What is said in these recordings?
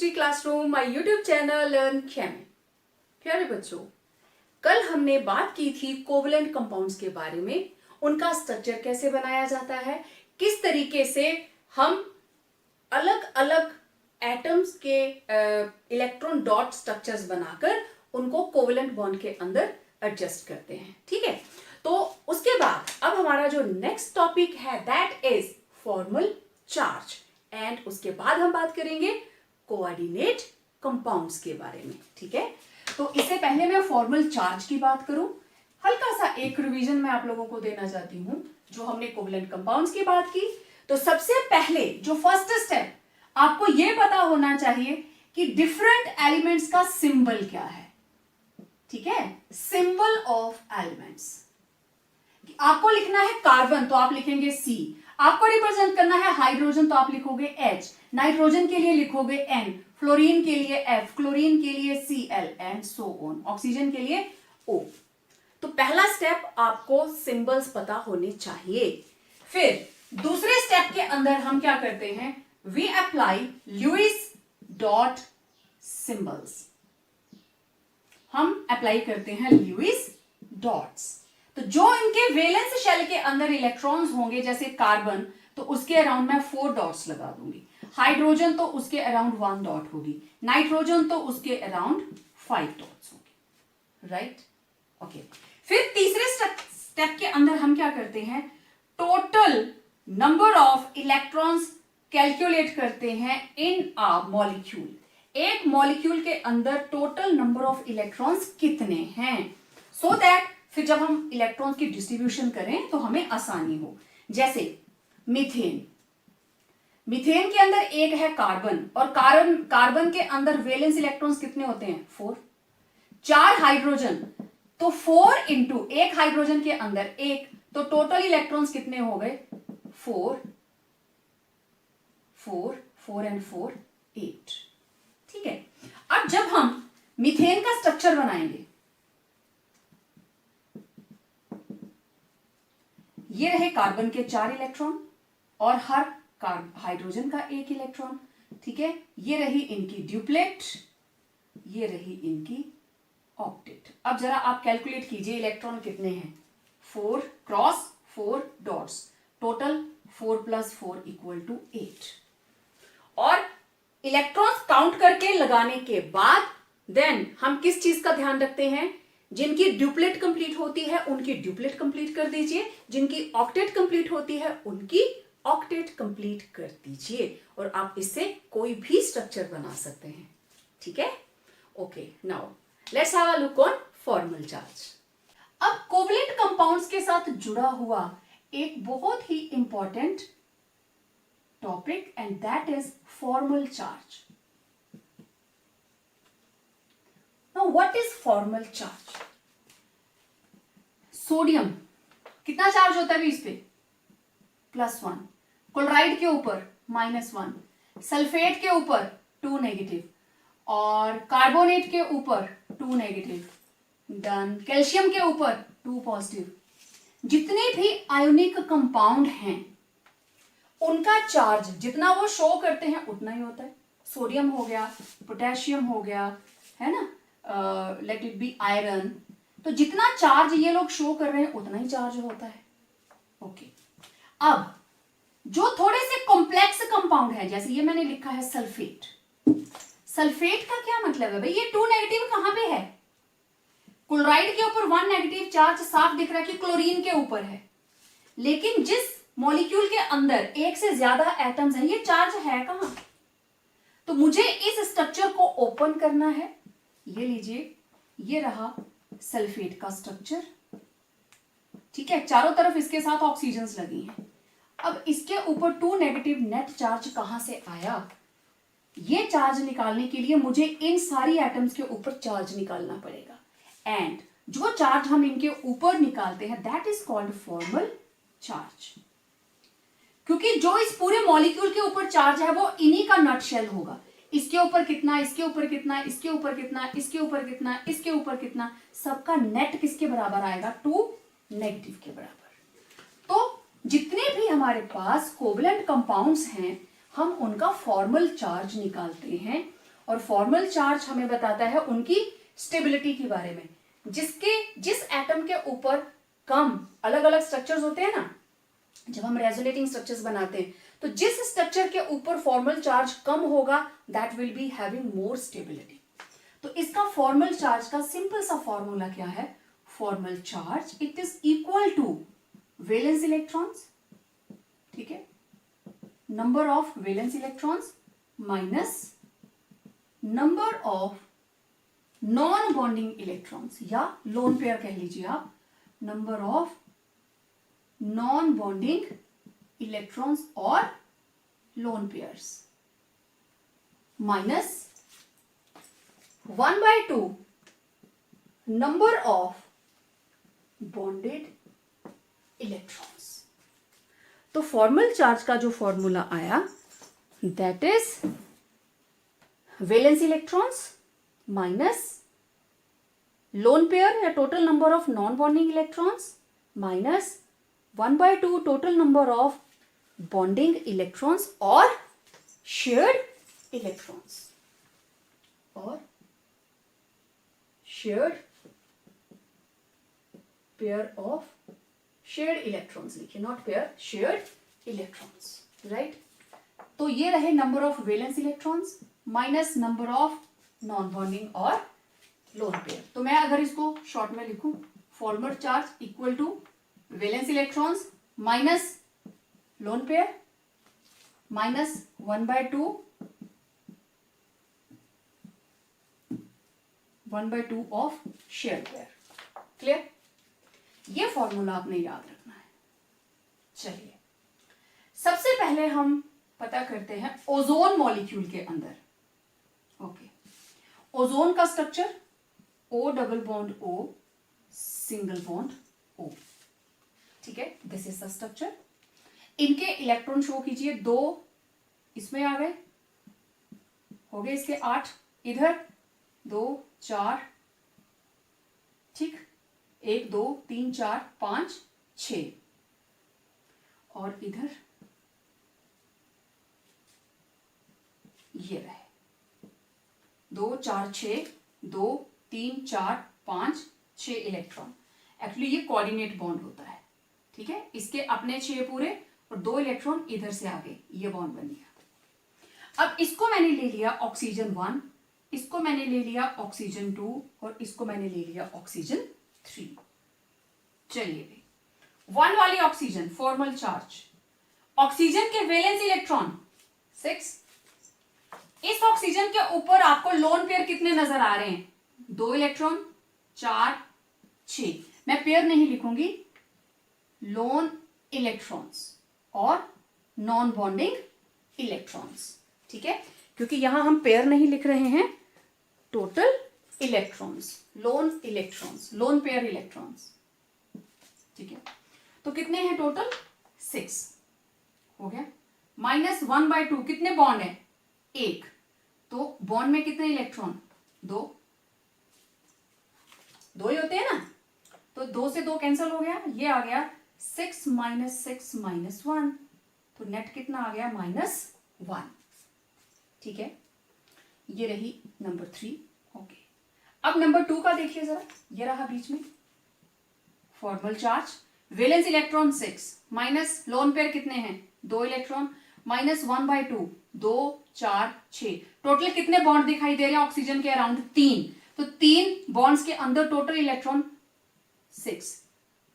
Chemistry classroom, my YouTube channel learn chem. प्यारे बच्चों, कल हमने बात की थी कोवलेंट कंपाउंड्स के बारे में, उनका स्ट्रक्चर कैसे बनाया जाता है, किस तरीके से हम अलग अलग एटम्स के इलेक्ट्रॉन डॉट स्ट्रक्चर्स बनाकर उनको कोवलेंट बॉन्ड के अंदर एडजस्ट करते हैं। ठीक है, तो उसके बाद अब हमारा जो नेक्स्ट टॉपिक है that is formal charge, and उसके बाद हम बात करेंगे कोऑर्डिनेट कंपाउंड्स के बारे में। ठीक है, तो इससे पहले मैं फॉर्मल चार्ज की बात करूं, हल्का सा एक रिवीजन मैं आप लोगों को देना चाहती हूं। जो हमने कोवलेंट कंपाउंड्स की बात की, तो सबसे पहले जो फर्स्ट स्टेप आपको यह पता होना चाहिए कि डिफरेंट एलिमेंट्स का सिंबल क्या है। ठीक है, सिंबल ऑफ एलिमेंट्स। आपको लिखना है कार्बन तो आप लिखेंगे C, आपको रिप्रेजेंट करना है हाइड्रोजन तो आप लिखोगे H, नाइट्रोजन के लिए लिखोगे N, फ्लोरीन के लिए F, क्लोरीन के लिए Cl and so on, oxygen के लिए O। तो पहला स्टेप आपको सिंबल्स पता होने चाहिए। फिर दूसरे स्टेप के अंदर हम क्या करते हैं, we apply Lewis dot symbols. हम अप्लाई करते हैं लुईस डॉट्स। तो जो इनके वैलेंस शेल के अंदर इलेक्ट्रॉन्स होंगे, जैसे कार्बन तो उसके अराउंड मैं 4 डॉट्स लगा दूंगी, हाइड्रोजन तो उसके अराउंड 1 डॉट होगी, नाइट्रोजन तो उसके अराउंड 5 डॉट्स होंगे। Right, okay. फिर तीसरे स्टेप के अंदर हम क्या करते हैं, total number of electrons calculate करते हैं इन अ मॉलिक्यूल। एक मॉलिक्यूल के अंदर टोटल नंबर ऑफ इलेक्ट्रॉन्स कितने हैं, सो दैट फिर जब हम इलेक्ट्रॉन्स की डिस्ट्रीब्यूशन करें तो हमें आसानी हो। जैसे मीथेन, मीथेन के अंदर एक है कार्बन, और कार्बन के अंदर वैलेंस इलेक्ट्रॉन्स कितने होते हैं, 4। 4 हाइड्रोजन तो 4 इंटू एक हाइड्रोजन के अंदर एक, तो टोटल इलेक्ट्रॉन्स कितने हो गए, 4 एंड 4 8। ठीक है, अब जब हम मीथेन का स्ट्रक्चर बनाएंगे, ये रहे कार्बन के 4 इलेक्ट्रॉन और हर हाइड्रोजन का 1 इलेक्ट्रॉन। ठीक है, ये रही इनकी ड्यूप्लेट, ये रही इनकी ऑक्टेट। अब जरा आप कैलकुलेट कीजिए इलेक्ट्रॉन कितने हैं, 4 क्रॉस 4 डॉट्स, टोटल 4 + 4 = 8। और इलेक्ट्रॉन्स काउंट करके लगाने के बाद देन हम किस चीज का ध्यान रखते हैं, जिनकी ड्यूप्लेट कंप्लीट होती है उनकी ड्यूप्लेट कंप्लीट कर दीजिए, जिनकी ऑक्टेट कंप्लीट होती है उनकी ऑक्टेट कंप्लीट कर दीजिए, और आप इससे कोई भी स्ट्रक्चर बना सकते हैं। ठीक है, okay. Now let's have a look on formal charge. अब कोवलेंट कंपाउंड्स के साथ जुड़ा हुआ एक बहुत ही important topic and that is formal charge. Now what is formal charge? Sodium कितना चार्ज होता है भी इस पे, +1, क्लोराइड के ऊपर -1, सल्फेट के ऊपर 2 नेगेटिव, और कार्बोनेट के ऊपर 2 नेगेटिव, डन। कैल्शियम के ऊपर 2 पॉजिटिव। जितने भी आयोनिक कंपाउंड हैं उनका चार्ज जितना वो शो करते हैं उतना ही होता है। सोडियम हो गया, पोटेशियम हो गया, है ना, लेट इट बी आयरन, तो जितना चार्ज ये लोग शो कर रहे हैं उतना ही चार्ज होता है। ओके, अब जो थोड़े से कॉम्प्लेक्स कंपाउंड है, जैसे ये मैंने लिखा है सल्फेट। सल्फेट का क्या मतलब है भाई, ये 2 नेगेटिव कहां पे है, क्लोराइड के ऊपर 1 नेगेटिव चार्ज साफ दिख रहा है कि क्लोरीन के ऊपर है, लेकिन जिस मॉलिक्यूल के अंदर एक से ज्यादा एटम्स हैं ये चार्ज है कहां, तो मुझे इस स्ट्रक्चर को ओपन करना है। ये लीजिए, ये रहा सल्फेट का स्ट्रक्चर। ठीक है, चारों तरफ इसके साथ ऑक्सीजन्स लगी हैं। अब इसके ऊपर 2 नेगेटिव नेट चार्ज कहां से आया, ये चार्ज निकालने के लिए मुझे इन सारी एटम्स के ऊपर चार्ज निकालना पड़ेगा, एंड जो चार्ज हम इनके ऊपर निकालते हैं that is called formal charge. क्योंकि जो इस पूरे मॉलिक्यूल के ऊपर चार्ज है वो इन्हीं का नटशेल होगा, इसके ऊपर कितना, इसके ऊपर कितना, इसके ऊपर कितना, इसके ऊपर कितना, इसके ऊपर कितना, सबका नेट किसके बराबर आएगा, 2 नेगेटिव के बराबर। तो जितने भी हमारे पास कोवलेंट कंपाउंड्स हैं हम उनका फॉर्मल चार्ज निकालते हैं, और फॉर्मल चार्ज हमें बताता है उनकी स्टेबिलिटी के बारे में। जिस एटम के ऊपर कम अलग अलग स्ट्रक्चर्स होते हैं ना, जब हम रेजोनेटिंग स्ट्रक्चर्स बनाते हैं, तो जिस स्ट्रक्चर के ऊपर फॉर्मल चार्ज कम होगा that will be having more stability. तो इसका फॉर्मल चार्ज का सिंपल सा फॉर्मूला क्या है? Formal charge it is equal to valence electrons, ठीक है, number of valence electrons minus number of non bonding electrons, या लोन पेयर कह लीजिए आप, number of non bonding electrons और lone pairs minus 1/2 number of bonded electrons. तो formal charge का जो फॉर्मूला आया that is valence electrons minus lone pair या total number of non bonding electrons minus 1/2 total number of bonding electrons और shared electrons, और shared pair of shared electrons लिखिए, not pair, shared electrons, right. तो ये रहे number of valence electrons minus number of non bonding और lone pair. तो मैं अगर इसको शॉर्ट में लिखूं, formal charge equal to valence electrons minus lone pair minus 1/2 of share pair. Clear? ये फॉर्मूला आपने याद रखना है। चलिए सबसे पहले हम पता करते हैं ओजोन मॉलिक्यूल के अंदर। ओके, ओजोन का structure O double bond O single bond O, ठीक है, दिस इज द स्ट्रक्चर। इनके इलेक्ट्रॉन शो कीजिए, 2 इसमें आ गए, हो गए इसके 8, इधर 2 4, ठीक, 1 2 3 4 5 6, और इधर ये रहे 2 4 6, 2 3 4 5 6 इलेक्ट्रॉन। एक्चुअली ये कोऑर्डिनेट बॉन्ड होता है, ठीक है, इसके अपने 6 पूरे और 2 इलेक्ट्रॉन इधर से आगे, ये बॉन्ड बन गया। अब इसको मैंने ले लिया ऑक्सीजन 1, इसको मैंने ले लिया ऑक्सीजन 2 और इसको मैंने ले लिया ऑक्सीजन 3। चलिए भाई, 1 वाली ऑक्सीजन फॉर्मल चार्ज, ऑक्सीजन के वैलेंस इलेक्ट्रॉन 6, इस ऑक्सीजन के ऊपर आपको लोन पेयर कितने नजर आ रहे हैं? 2 इलेक्ट्रॉन, 4 6, मैं पेयर नहीं लिखूंगी, लोन इलेक्ट्रॉन्स और नॉन बॉन्डिंग इलेक्ट्रॉन्स, ठीक है, क्योंकि यहां हम पेयर नहीं लिख रहे हैं, total electrons, loan electrons, lone pair electrons, ठीक है। तो कितने हैं टोटल? 6 हो गया, माइनस 1/2, कितने बॉन्ड है? 1, तो बॉन्ड में कितने इलेक्ट्रॉन? 2 ही होते हैं ना, तो 2 से 2 कैंसिल हो गया, ये आ गया 6 - 6 - 1, तो नेट कितना आ गया? -1, ठीक है। ये रही नंबर 3। ओके, अब नंबर 2 का देखिए जरा, ये रहा बीच में formal charge, valence electron 6 minus lone pair कितने हैं? 2 इलेक्ट्रॉन माइनस 1/2, 2 4 6, टोटल कितने बॉन्ड दिखाई दे रहे हैं ऑक्सीजन के अराउंड? 3, तो 3 बॉन्ड्स के अंदर टोटल इलेक्ट्रॉन 6,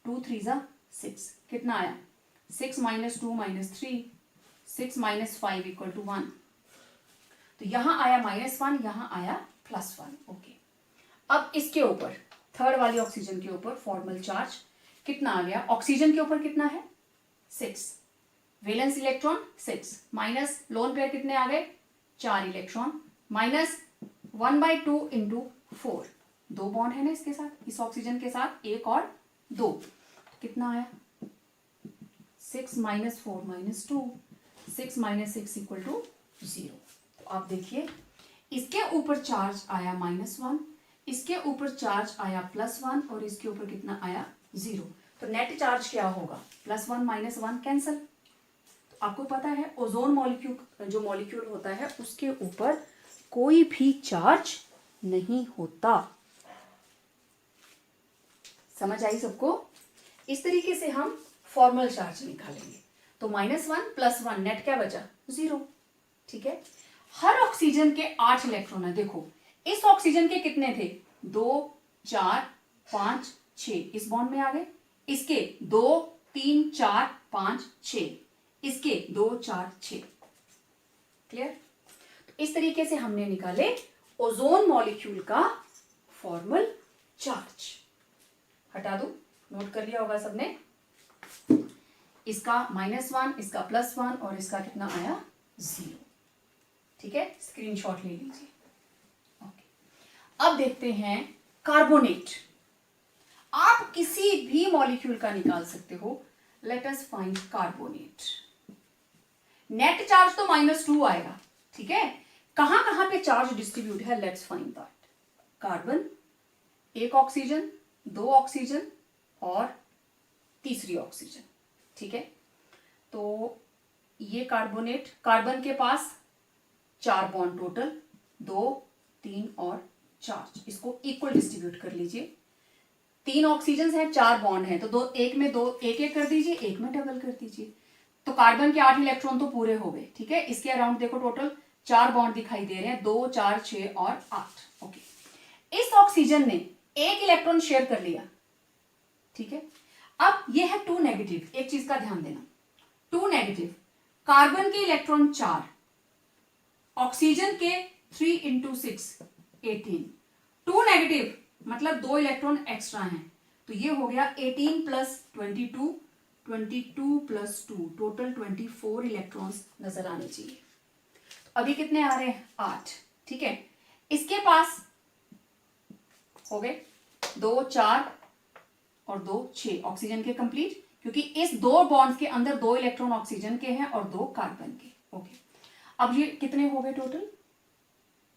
2 3 6, कितना आया? 6 - 2 - 3, 6 - 5 = 1, तो यहां आया -1, यहां आया +1। ओके, अब इसके ऊपर थर्ड वाली ऑक्सीजन के ऊपर फॉर्मल चार्ज कितना आ गया? ऑक्सीजन के ऊपर कितना है? 6, valence electron 6 minus lone pair कितने आ गए? 4 इलेक्ट्रॉन माइनस 1/2 × 4, 2 बॉन्ड है ना इसके साथ, इस ऑक्सीजन के साथ, 1 और 2, कितना आया? 6 - 4 - 2, 6 - 6 = 0। तो आप देखिए, इसके ऊपर चार्ज आया -1, इसके ऊपर चार्ज आया +1 और इसके ऊपर कितना आया? 0। तो नेट चार्ज क्या होगा? +1 - 1 कैंसल। तो आपको पता है ओजोन मॉलिक्यूल, जो मॉलिक्यूल होता है उसके ऊपर कोई भी चार्ज नहीं होता। समझ आई सबको? इस तरीके से हम फॉर्मल चार्ज निकालेंगे। तो -1 + 1 नेट क्या बचा? 0। ठीक है। हर ऑक्सीजन के 8 इलेक्ट्रॉन है। देखो इस ऑक्सीजन के कितने थे? 2 4 5 6। इस बॉन्ड में आ गए। इसके 2 3 4 5 6। इसके 2 4 6। क्लियर? तो इस तरीके से हमने निकाले ओजोन मॉलिक्यूल का फॉर्मल चार्ज। हटा दो, नोट कर लिया होगा सबने। इसका -1, इसका +1 और इसका कितना आया? 0। ठीक है, स्क्रीनशॉट ले लीजिए। ओके, अब देखते हैं कार्बोनेट। आप किसी भी मॉलिक्यूल का निकाल सकते हो। Let us find carbonate. Net charge तो -2 आएगा। ठीक है, कहां कहां पे चार्ज डिस्ट्रीब्यूट है? Let's find that. कार्बन, एक ऑक्सीजन, 2 ऑक्सीजन और तीसरी ऑक्सीजन। ठीक है, तो ये कार्बोनेट, कार्बन के पास 4 बॉन्ड टोटल, 2 3 और 4। इसको इक्वल डिस्ट्रीब्यूट कर लीजिए। 3 ऑक्सीजन है, 4 बॉन्ड है, तो दो एक में 2 एक कर दीजिए, एक में डबल कर दीजिए। तो कार्बन के 8 इलेक्ट्रॉन तो पूरे हो गए। ठीक है, इसके अराउंड देखो टोटल 4 बॉन्ड दिखाई दे रहे हैं, 2 4 6 और 8। ओके, इस ऑक्सीजन ने एक इलेक्ट्रॉन शेयर कर लिया। ठीक है, अब ये है 2 नेगेटिव। एक चीज का ध्यान देना, 2 नेगेटिव। कार्बन के इलेक्ट्रॉन 4, ऑक्सीजन के 3 × 6 18। 2 नेगेटिव मतलब 2 इलेक्ट्रॉन एक्स्ट्रा हैं, तो ये हो गया 18 + 22, 22 + 2, टोटल 24 इलेक्ट्रॉन्स नजर आने चाहिए। तो अभी कितने आ रहे हैं? 8। ठीक है, इसके पास हो गए 2 4 और 2 6 ऑक्सीजन के कंप्लीट, क्योंकि इस 2 बॉन्ड्स के अंदर 2 इलेक्ट्रॉन ऑक्सीजन के हैं और 2 कार्बन के। ओके, अब ये कितने हो गए टोटल?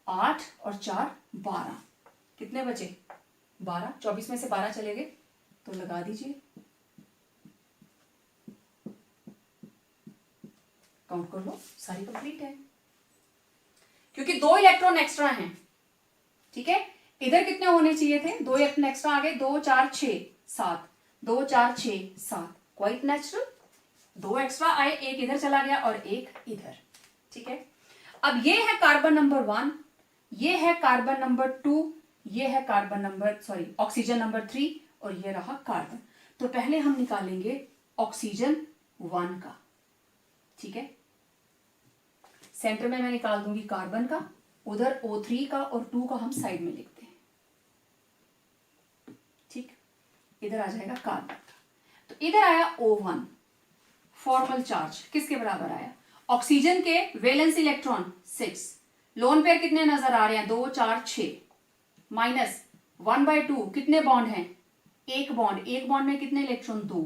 8 और 4 12। कितने बचे? 12। 24 में से 12 चले गए, तो लगा दीजिए, काउंट कर लो, सारी कंप्लीट है, क्योंकि 2 इलेक्ट्रॉन एक्स्ट्रा हैं। ठीक है, इधर कितने होने चाहिए थे? 2 इलेक्ट्रॉन एक्स्ट्रा आ गए, 2 4 6 7, 2 4 6 7, क्वाइट नेचुरल। 2 एक्स्ट्रा आए, एक इधर चला गया और एक इधर। ठीक है, अब ये है कार्बन नंबर 1, ये है कार्बन नंबर 2, ये है कार्बन नंबर ऑक्सीजन नंबर 3 और ये रहा कार्बन। तो पहले हम निकालेंगे ऑक्सीजन 1 का। ठीक है, सेंटर में मैं निकाल दूंगी कार्बन का, उधर O3 का और 2 का हम साइड में लिखते हैं। ठीक, इधर आ जाएगा कार्बन का। तो इधर आया O1 फॉर्मल चार्ज, किसके बराबर आया? ऑक्सीजन के वैलेंस इलेक्ट्रॉन 6, लोन पेयर कितने नजर आ रहे हैं? 2 4 6, -1/2। कितने बॉन्ड हैं? एक बॉन्ड, एक बॉन्ड में कितने इलेक्ट्रॉन? 2,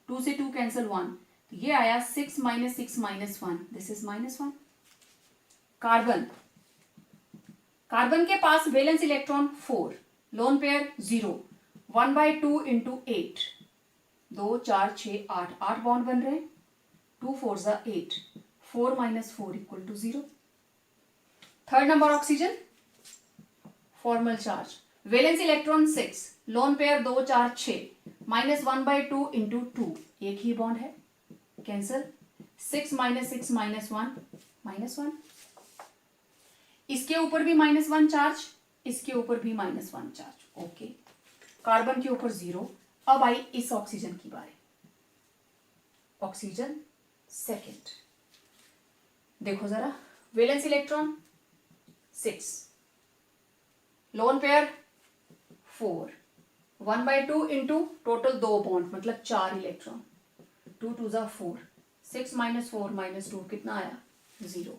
2 से 2 कैंसिल 1, तो ये आया 6 - 6 - 1, दिस इज -1। कार्बन, कार्बन के पास valence electron 4, lone pair 0, 1/2 × 8, 2 4 6 8, 8 bond बन रहे हैं, 2 4 = 8, 4 - 4 = 0। Third number oxygen, formal charge, valence electron 6, lone pair 2 4 6, -1/2 × 2, एक ही बॉन्ड है, कैंसिल, 6 - 6 - 1 -1। इसके ऊपर भी -1 चार्ज, इसके ऊपर भी -1 चार्ज। ओके, कार्बन के ऊपर 0। अब आई इस ऑक्सीजन की बारी, ऑक्सीजन सेकंड। देखो जरा, valence electron 6, lone pair 4, 1/2 × total 2 bond मतलब 4 इलेक्ट्रॉन, 2 2 = 4, 6 - 4 - 2 कितना आया? 0।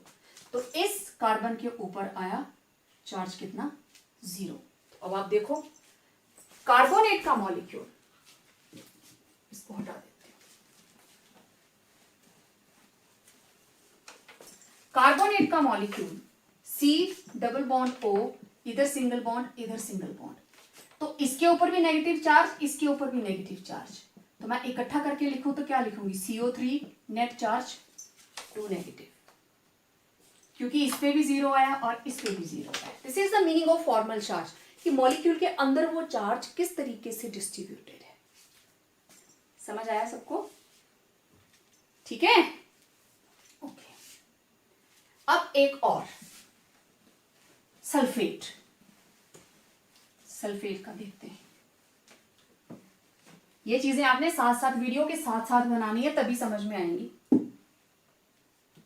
तो इस कार्बन के ऊपर आया चार्ज कितना? 0। तो अब आप देखो कार्बोनेट का मॉलिक्यूल, इसको हटा देते हैं। कार्बोनेट का मॉलिक्यूल C+O, इधर सिंगल बॉन्ड, इधर सिंगल बॉन्ड, तो इसके ऊपर भी नेगेटिव चार्ज, इसके ऊपर भी नेगेटिव चार्ज। तो मैं इकट्ठा करके लिखूं तो क्या लिखूंगी? CO3 net charge 2 negative. क्योंकि इस पे भी जीरो आया और इस पे भी जीरो आया। This is the meaning of formal charge, कि मॉलिक्यूल के अंदर वो चार्ज किस तरीके से डिस्ट्रीब्यूटेड है। समझ आया सबको? ठीक है, ओके। अब एक और सल्फेट, सल्फेट का देखते हैं। ये चीजें आपने साथ साथ वीडियो के साथ साथ बनानी है, तभी समझ में आएंगी।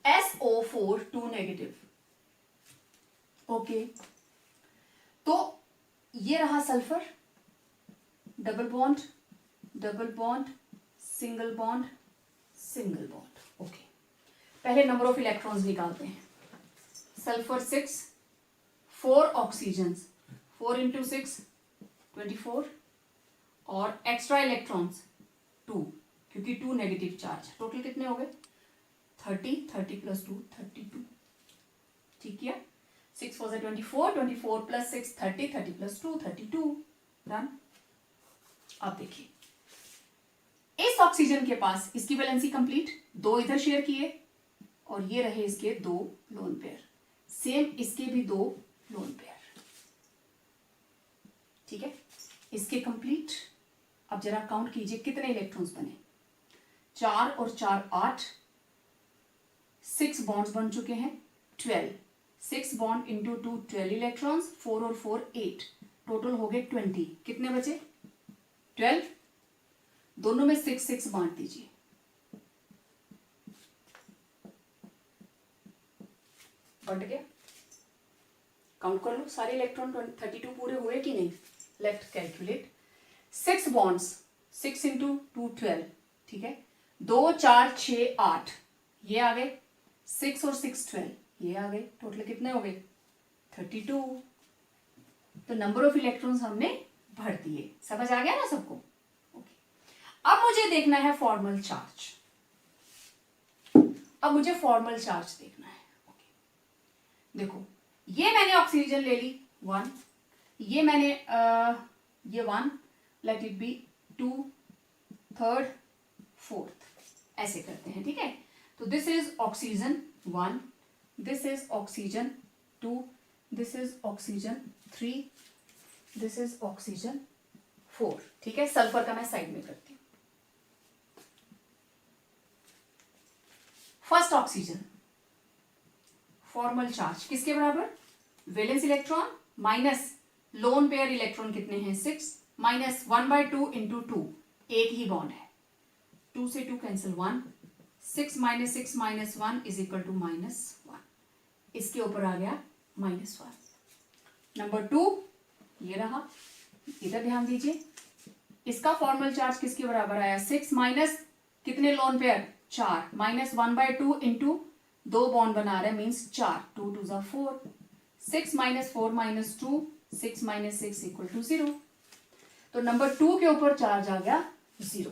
SO4 2 negative, okay. तो ये रहा sulphur, double bond, double bond, single bond, single bond, okay. पहले नंबर ऑफ इलेक्ट्रॉन्स निकालते हैं। सल्फर 6, 4 ऑक्सीजन, 4 इंटू 6 24, और एक्स्ट्रा इलेक्ट्रॉन्स 2, क्योंकि 2 नेगेटिव चार्ज। टोटल कितने हो गए? 30, 30 प्लस 2 32। ठीक किया? 6 4 24, 24 प्लस 6 30, 30 प्लस 2 32। डन। अब देखिए, इस ऑक्सीजन के पास इसकी वैलेंसी कंप्लीट, 2 इधर शेयर किए और ये रहे इसके 2 लोन पेयर, सेम इसके भी 2 लोन पेयर। ठीक है, इसके कंप्लीट। अब जरा काउंट कीजिए कितने इलेक्ट्रॉन्स बने। 4 और 4 8, 6 बॉन्ड्स बन चुके हैं 12। 6 बॉन्ड इंटू 2 12 इलेक्ट्रॉन्स, 4 और 4 8, टोटल हो गए 20। कितने बचे? 12। दोनों में 6 6 बांट दीजिए। बट गया? काउंट कर लो सारे इलेक्ट्रॉन, 32 पूरे हुए कि नहीं? Left calculate. 6 बॉन्ड्स, 6 इंटू 2 12, ठीक है। 2 4 6 8, ये आ गए। 6 और 6 12, ये आ गए। टोटल कितने हो गए? 32। तो नंबर ऑफ इलेक्ट्रॉन्स हमने भर दिए। समझ आ गया ना सबको? ओके। अब मुझे देखना है फॉर्मल चार्ज। अब मुझे फॉर्मल चार्ज देखना है। ओके, देखो, ये मैंने ऑक्सीजन ले ली 1, ये मैंने ये 1, लेट इट बी 2, 3, 4, ऐसे करते हैं। ठीक है, तो this is oxygen 1, this is oxygen 2, this is oxygen 3, this is oxygen 4। ठीक है, सल्फर का मैं साइड में करती हूं। फर्स्ट ऑक्सीजन, फॉर्मल चार्ज किसके बराबर? Valence electron minus lone pair electron कितने हैं? 6, माइनस 1/2 इंटू 2, एक ही बॉन्ड है, 2 से 2 cancel 1, 6 minus 6 minus 1 is equal to -1। इसके ऊपर आ गया -1। नंबर 2 ये रहा, इधर ध्यान दीजिए। इसका फॉर्मल चार्ज किसके बराबर आया? 6 माइनस कितने lone pair? 4, minus 1/2 into 2 bond बना रहे, मीन्स 4, 2 2 जा 4, 6 minus 4 minus 2, 6 minus 6 equal to 0। तो नंबर 2 के ऊपर चार्ज आ गया 0।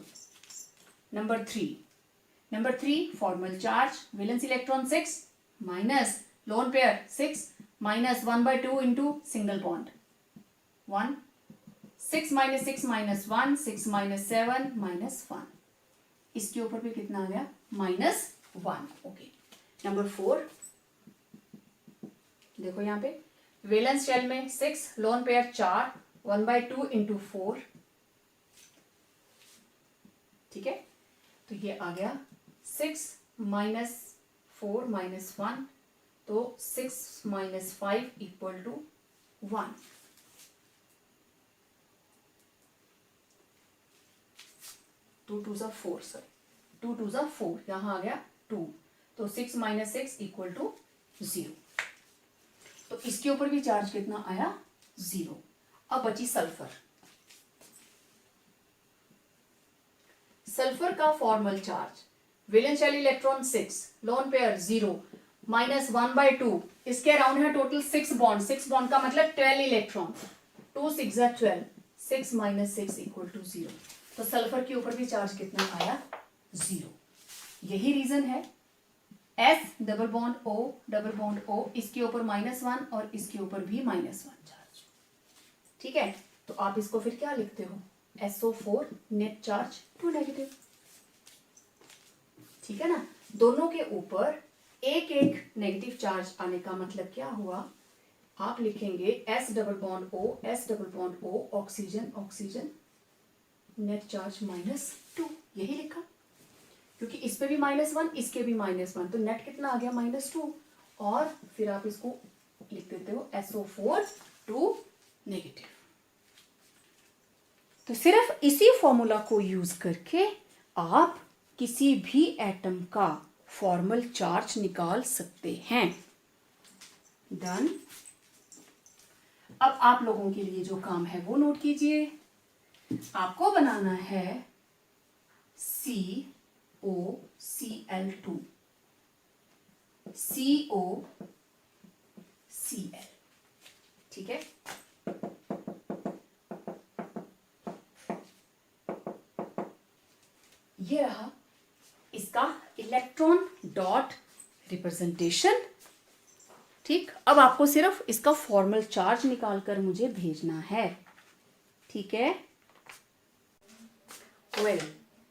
Number 3 formal charge, valence electron 6 minus lone pair 6, minus 1/2 into single bond 1, 6 minus 6 minus 1, 6 minus 7 minus 1, इसके ऊपर भी कितना आ गया? -1। ओके। नंबर 4, देखो यहां पे वैलेंस शेल में 6, लोन पेयर 4, 1/2 इंटू 4। ठीक है, तो ये आ गया 6 माइनस 4 माइनस 1, तो 6 माइनस 5 इक्वल टू 1। टू 2 जा 4, सॉरी 2 2 जा 4, यहां आ गया 2, तो 6 माइनस 6 इक्वल टू 0। तो इसके ऊपर भी चार्ज कितना आया? 0। अब बची सल्फर। सल्फर का formal charge, valence shell electron 6, lone pair 0, minus 1/2, इसके अराउंड है टोटल 6 बॉन्ड। 6 बॉन्ड का मतलब 12 इलेक्ट्रॉन, 2 6 जा 12, 6 माइनस 6 इक्वल टू 0। तो सल्फर के ऊपर भी चार्ज कितना आया? 0। यही रीजन है S डबल बॉन्ड O, इसके ऊपर -1 और इसके ऊपर भी -1 चार्ज। ठीक है, तो आप इसको फिर क्या लिखते हो? SO4 net charge 2 negative. ठीक है ना, दोनों के ऊपर एक एक नेगेटिव चार्ज आने का मतलब क्या हुआ, आप लिखेंगे S double bond O, S double bond O, oxygen oxygen, net charge -2, यही लिखा, क्योंकि इस पे भी -1, इसके भी -1, तो नेट कितना आ गया -2, और फिर आप इसको लिख देते हो SO4 2 नेगेटिव। तो सिर्फ इसी फॉर्मूला को यूज करके आप किसी भी एटम का फॉर्मल चार्ज निकाल सकते हैं। डन। अब आप लोगों के लिए जो काम है वो नोट कीजिए। आपको बनाना है COCl2, COCl, ठीक है। ये रहा इसका इलेक्ट्रॉन डॉट रिप्रेजेंटेशन, ठीक। अब आपको सिर्फ इसका फॉर्मल चार्ज निकालकर मुझे भेजना है, ठीक है। वेल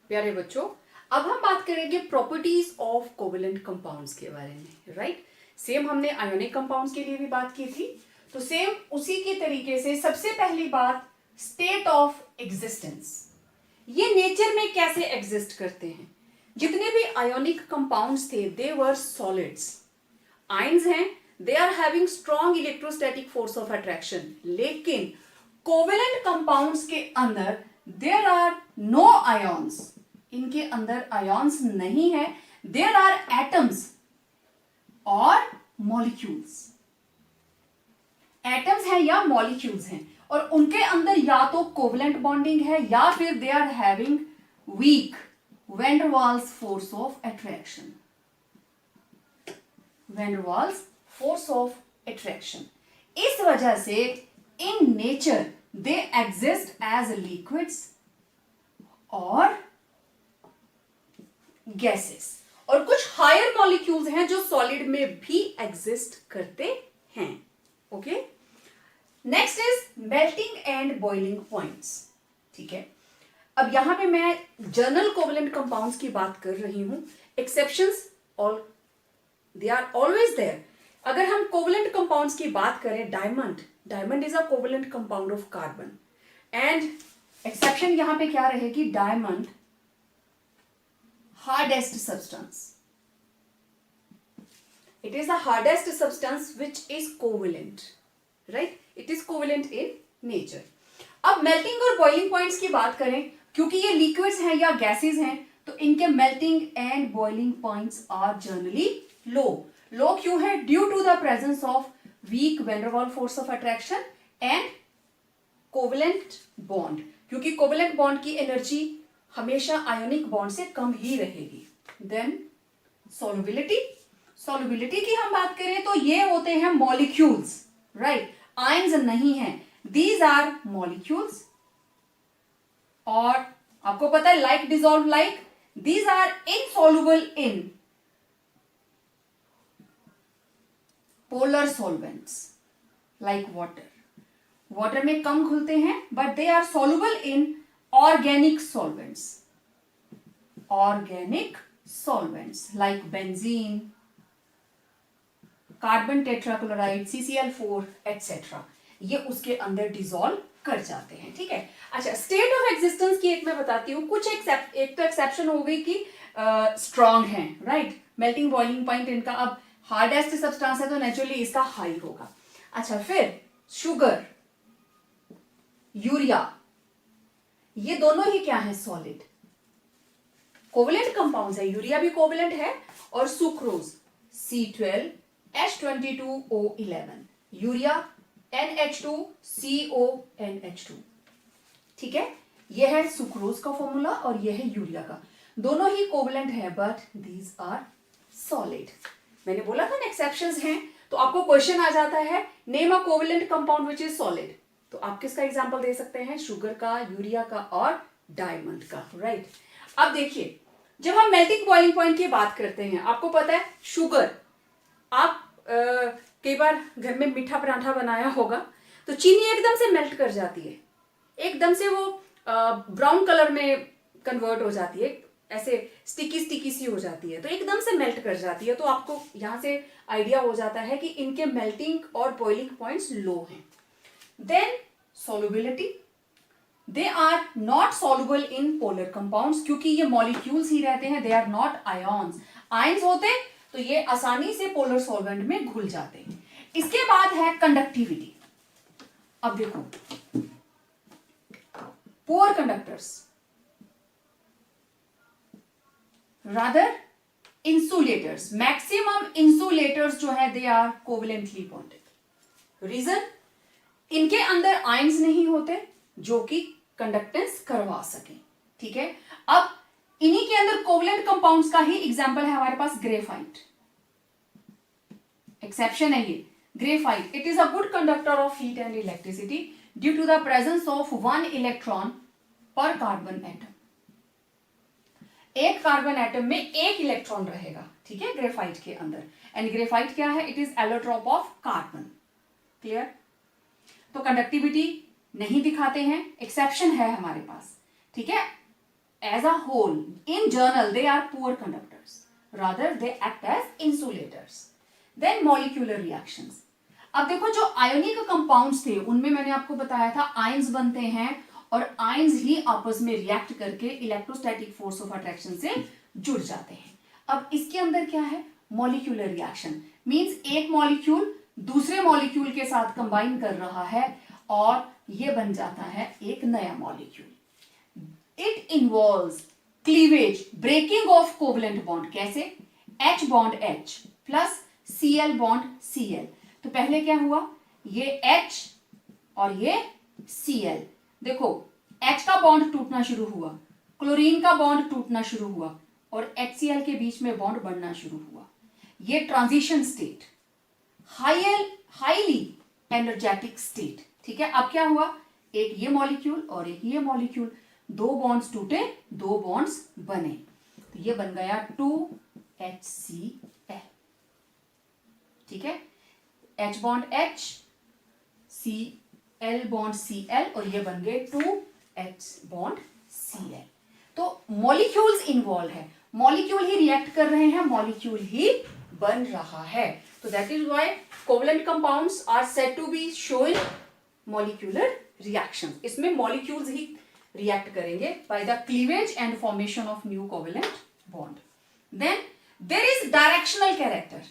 प्यारे बच्चों, अब हम बात करेंगे प्रॉपर्टीज ऑफ कोवेलेंट कंपाउंड्स के बारे में, राइट। सेम हमने आयोनिक कंपाउंड्स के लिए भी बात की थी, तो सेम उसी के तरीके से सबसे पहली बात स्टेट ऑफ एग्जिस्टेंस, ये नेचर में कैसे एग्जिस्ट करते हैं। जितने भी आयोनिक कंपाउंड्स थे दे वर सॉलिड्स, आयंस हैं, they are having strong electrostatic force of attraction, लेकिन कोवेलेंट कंपाउंड्स के अंदर देयर आर नो आयॉन्स, इनके अंदर आयॉन्स नहीं है, देयर आर एटम्स और मॉलिक्यूल्स, एटम्स हैं या मॉलिक्यूल्स हैं, और उनके अंदर या तो कोवेलेंट बॉन्डिंग है या फिर they are having weak van der Waals force of attraction, van der Waals force of attraction. इस वजह से in nature they exist as liquids और गैसेस, और कुछ हायर मॉलिक्यूल्स हैं जो सॉलिड में भी एग्जिस्ट करते हैं, okay. Next is melting and boiling points, ठीक है। अब यहां पे मैं जर्नल कोवेलेंट कंपाउंड्स की बात कर रही हूं, exceptions all they are always there. अगर हम कोवेलेंट कंपाउंड्स की बात करें, diamond is a covalent compound of carbon, and exception यहां पे क्या रहेगी, diamond hardest substance, it is the hardest substance which is covalent, right, it is covalent in nature। अब मेल्टिंग और बॉइलिंग पॉइंट्स की बात करें, क्योंकि ये लिक्विड्स हैं या गैसेस हैं, तो इनके melting and boiling points are generally low. Low क्यों है, due to the presence of weak van der Waal force of attraction and covalent bond, क्योंकि कोवेलेंट बॉन्ड की एनर्जी हमेशा आयोनिक बॉन्ड से कम ही रहेगी। देन सॉल्युबिलिटी, सॉल्युबिलिटी की हम बात करें तो ये होते हैं मॉलिक्यूल्स, राइट, आयंस नहीं है, दीज आर मॉलिक्यूल्स, और आपको पता है like dissolve like, these are insoluble in polar solvents like water, water में कम घुलते हैं but they are soluble in organic solvents, organic solvents like benzene, carbon tetrachloride, CCl4 etc. ये उसके अंदर डिसॉल्व कर जाते हैं, ठीक है। अच्छा, स्टेट ऑफ एग्जिस्टेंस की एक मैं बताती हूँ, कुछ एक तो एक्सेप्शन हो गई कि स्ट्रॉन्ग है, राइट, मेल्टिंग बॉइलिंग पॉइंट इनका, अब हार्डेस्ट सब्सटेंस है तो नेचुरली इसका हाई होगा। अच्छा, फिर शुगर, यूरिया, ये दोनों ही क्या है, सॉलिड कोवेलेंट कंपाउंड्स है, यूरिया भी कोवेलेंट है, और सुक्रोज C12H22O11, यूरिया NH2CONH2, ठीक है। ये है सुक्रोज का फॉर्मूला और ये है यूरिया का, दोनों ही कोवेलेंट है बट दीज आर सॉलिड। मैंने बोला था ना एक्सेप्शंस हैं, तो आपको क्वेश्चन आ जाता है name a covalent compound which is solid, तो आप किसका एग्जाम्पल दे सकते हैं, शुगर का, यूरिया का और डायमंड का, राइट। अब देखिए, जब हम मेल्टिंग बॉइलिंग पॉइंट की बात करते हैं, आपको पता है शुगर, आप कई बार घर में मीठा पराठा बनाया होगा तो चीनी एकदम से मेल्ट कर जाती है, एकदम से वो ब्राउन कलर में कन्वर्ट हो जाती है, ऐसे स्टिकी स्टिकी सी हो जाती है, तो एकदम से मेल्ट कर जाती है, तो आपको यहां से आइडिया हो जाता है कि इनके मेल्टिंग और बॉइलिंग पॉइंट्स लो हैं। Then solubility, they are not soluble in polar compounds, क्योंकि ये मॉलिक्यूल्स ही रहते हैं, they are not ions. Ions होते तो ये आसानी से पोलर सॉल्वेंट में घुल जाते हैं। इसके बाद है कंडक्टिविटी। अब देखो, poor conductors rather insulators, maximum insulators जो है they are covalently bonded. Reason, इनके अंदर आयंस नहीं होते जो कि कंडक्टेंस करवा सके। ठीक है, अब इन्हीं के अंदर कोवलेंट कंपाउंड्स का ही एग्जांपल है हमारे पास ग्रेफाइट। एक्सेप्शन है ये graphite. It is a good conductor of heat and electricity due to the presence of 1 electron per carbon atom. एक कार्बन एटम में एक इलेक्ट्रॉन रहेगा, ठीक है, ग्रेफाइट के अंदर। एंड ग्रेफाइट क्या है? It is allotrope of carbon. Clear? तो कंडक्टिविटी नहीं दिखाते हैं, एक्सेप्शन है हमारे पास, ठीक है। As a whole in general they are poor conductors, rather they act as insulators. Then molecular reactions. अब देखो, जो आयोनिक कंपाउंड्स थे उनमें मैंने आपको बताया था आयंस बनते हैं और आयंस ही आपस में रिएक्ट करके इलेक्ट्रोस्टैटिक फोर्स ऑफ अट्रैक्शन से जुड़ जाते हैं। अब इसके अंदर क्या है? मॉलिक्यूलर रिएक्शन मींस एक मॉलिक्यूल दूसरे मॉलिक्यूल के साथ कंबाइन कर रहा है और ये बन जाता है एक नया molecule. It involves cleavage, breaking of covalent bond. कैसे? H bond H plus Cl bond Cl। तो पहले क्या हुआ? ये H और ये Cl। देखो, H का बॉन्ड टूटना शुरू हुआ, क्लोरीन का बॉन्ड टूटना शुरू हुआ और HCl के बीच में बॉन्ड बनना शुरू हुआ। ये transition state, highly energetic state. ठीक है, अब क्या हुआ? एक ये मॉलिक्यूल और एक ये मॉलिक्यूल, दो बॉन्ड्स टूटे, दो बॉन्ड्स बने, तो ये बन गया 2HCl। ठीक है, H bond H, Cl bond Cl और ये बन गए 2H बॉन्ड Cl। तो मॉलिक्यूल्स इन्वॉल्व है, मॉलिक्यूल ही रिएक्ट कर रहे हैं, मॉलिक्यूल ही बन रहा है। तो that is why covalent compounds are said to be showing molecular reaction. इसमें मॉलिक्यूल्स ही रिएक्ट करेंगे by the cleavage and formation of new covalent bond. Then there is directional character.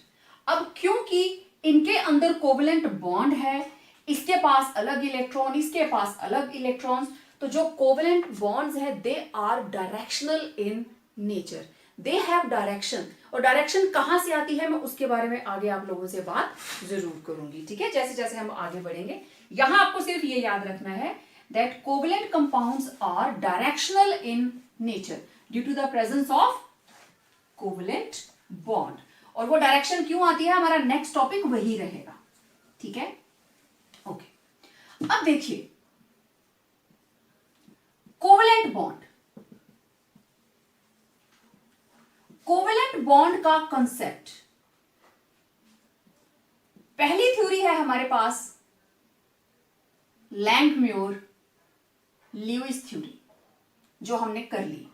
अब क्योंकि इनके अंदर कोवलेंट बॉन्ड है, इसके पास अलग इलेक्ट्रॉन, इसके पास अलग इलेक्ट्रॉन्स, तो जो कोवलेंट बॉन्ड्स है they are directional in nature, they have direction. और डायरेक्शन कहां से आती है मैं उसके बारे में आगे आप लोगों से बात जरूर करूंगी। ठीक है, जैसे जैसे हम आगे बढ़ेंगे। यहां आपको सिर्फ ये याद रखना है that covalent compounds are directional in nature due to the presence of covalent bond. और वो डायरेक्शन क्यों आती है, हमारा नेक्स्ट टॉपिक वही रहेगा। ठीक है, ओके। अब देखिए, कोवलेंट बॉन्ड, कोवलेंट बॉन्ड का कंसेप्ट, पहली थ्योरी है हमारे पास लैंगम्योर ल्यूइस थ्योरी, जो हमने कर ली।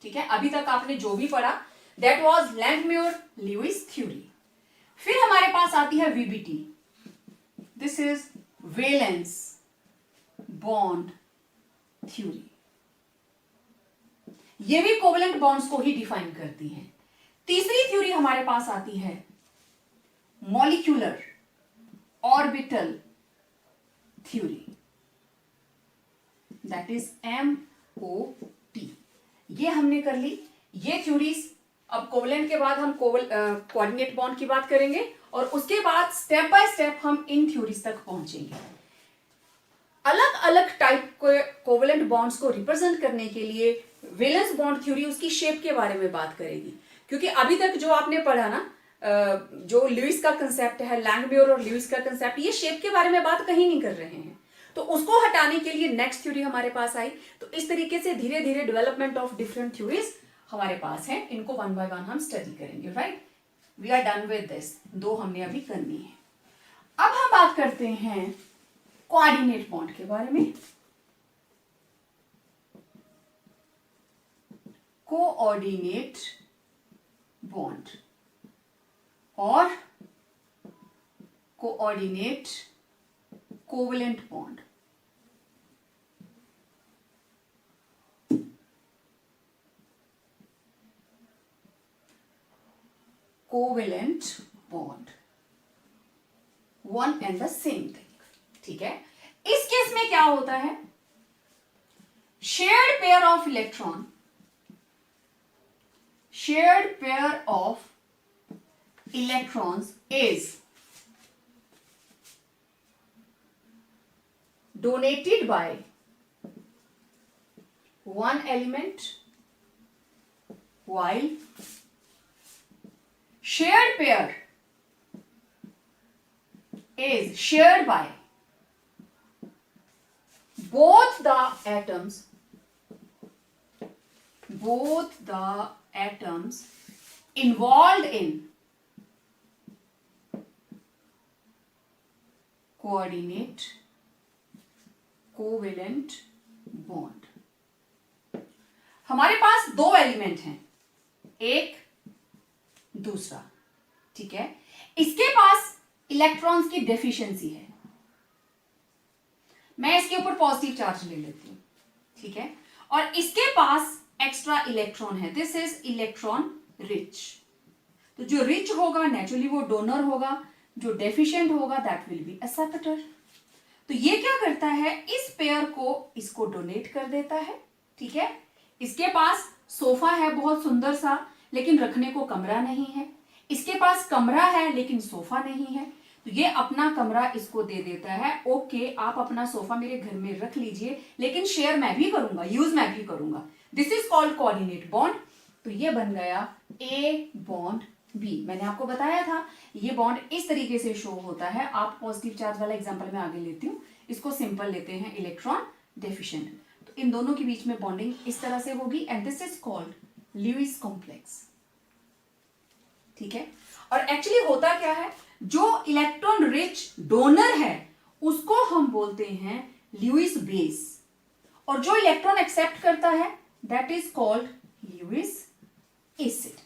ठीक है, अभी तक आपने जो भी पढ़ा दैट वाज लैंगम्योर ल्यूइस थ्योरी। फिर हमारे पास आती है VBT, this is valence bond theory. ये भी कोवलेंट बॉन्ड्स को ही डिफाइन करती है। तीसरी थ्योरी हमारे पास आती है molecular orbital theory, that is MOT। ये हमने कर ली। ये थ्योरीज, अब कोवलेंट के बाद हम कोऑर्डिनेट बॉन्ड की बात करेंगे और उसके बाद स्टेप बाय स्टेप हम इन थ्योरीज तक पहुंचेंगे। अलग अलग टाइप के कोवलेंट बॉन्ड्स को रिप्रेजेंट करने के लिए वैलेंस बॉन्ड थ्योरी उसकी शेप के बारे में बात करेगी, क्योंकि अभी तक जो आपने पढ़ा ना, जो ल्यूइस का कंसेप्ट है, लैंगम्योर और ल्यूइस का कंसेप्ट, ये शेप के बारे में बात कहीं नहीं कर रहे हैं। तो उसको हटाने के लिए नेक्स्ट थ्योरी हमारे पास आई। तो इस तरीके से धीरे धीरे डेवलपमेंट ऑफ डिफरेंट थ्योरीज हमारे पास है, इनको वन बाय वन हम स्टडी करेंगे। Right, we are done with this, दो हमने अभी करनी है। अब हम बात करते हैं कोऑर्डिनेट बॉन्ड के बारे में। कोऑर्डिनेट बॉन्ड और coordinate covalent bond. Covalent bond, one and the same thing, ठीक है। इस केस में क्या होता है, shared pair of electrons is donated by one element, while shared pair is shared by both the atoms involved in coordinate covalent bond। हमारे पास दो element हैं, एक दूसरा, ठीक है। इसके पास इलेक्ट्रॉन्स की डेफिशिएंसी है, मैं इसके ऊपर पॉजिटिव चार्ज ले लेती हूं, ठीक है, और इसके पास एक्स्ट्रा इलेक्ट्रॉन है, दिस इज इलेक्ट्रॉन रिच। तो जो रिच होगा नेचुरली वो डोनर होगा, जो डेफिशिएंट होगा दैट विल बी एक्सेप्टर। तो ये क्या करता है, इस पेयर को इसको डोनेट कर देता है, ठीक है। इसके पास सोफा है बहुत सुंदर सा, लेकिन रखने को कमरा नहीं है। इसके पास कमरा है लेकिन सोफा नहीं है, तो ये अपना कमरा इसको दे देता है, ओके आप अपना सोफा मेरे घर में रख लीजिए, लेकिन शेयर मैं भी करूंगा, यूज मैं भी करूंगा। This is called coordinate bond. तो ये बन गया ए बॉन्ड बी। मैंने आपको बताया था ये बॉन्ड इस तरीके से शो होता है। आप पॉजिटिव चार्ज वाला एग्जांपल में आगे लेती हूँ, इसको सिंपल लेते हैं, इलेक्ट्रॉन डेफिशिएंट। तो इन दोनों के बीच में बॉन्डिंग इस तरह से होगी and this is called Lewis complex, ठीक है। और एक्चुअली होता क्या है, जो इलेक्ट्रॉन रिच डोनर है उसको हम बोलते हैं ल्यूइस बेस, और जो इलेक्ट्रॉन एक्सेप्ट करता है that is called Lewis acid,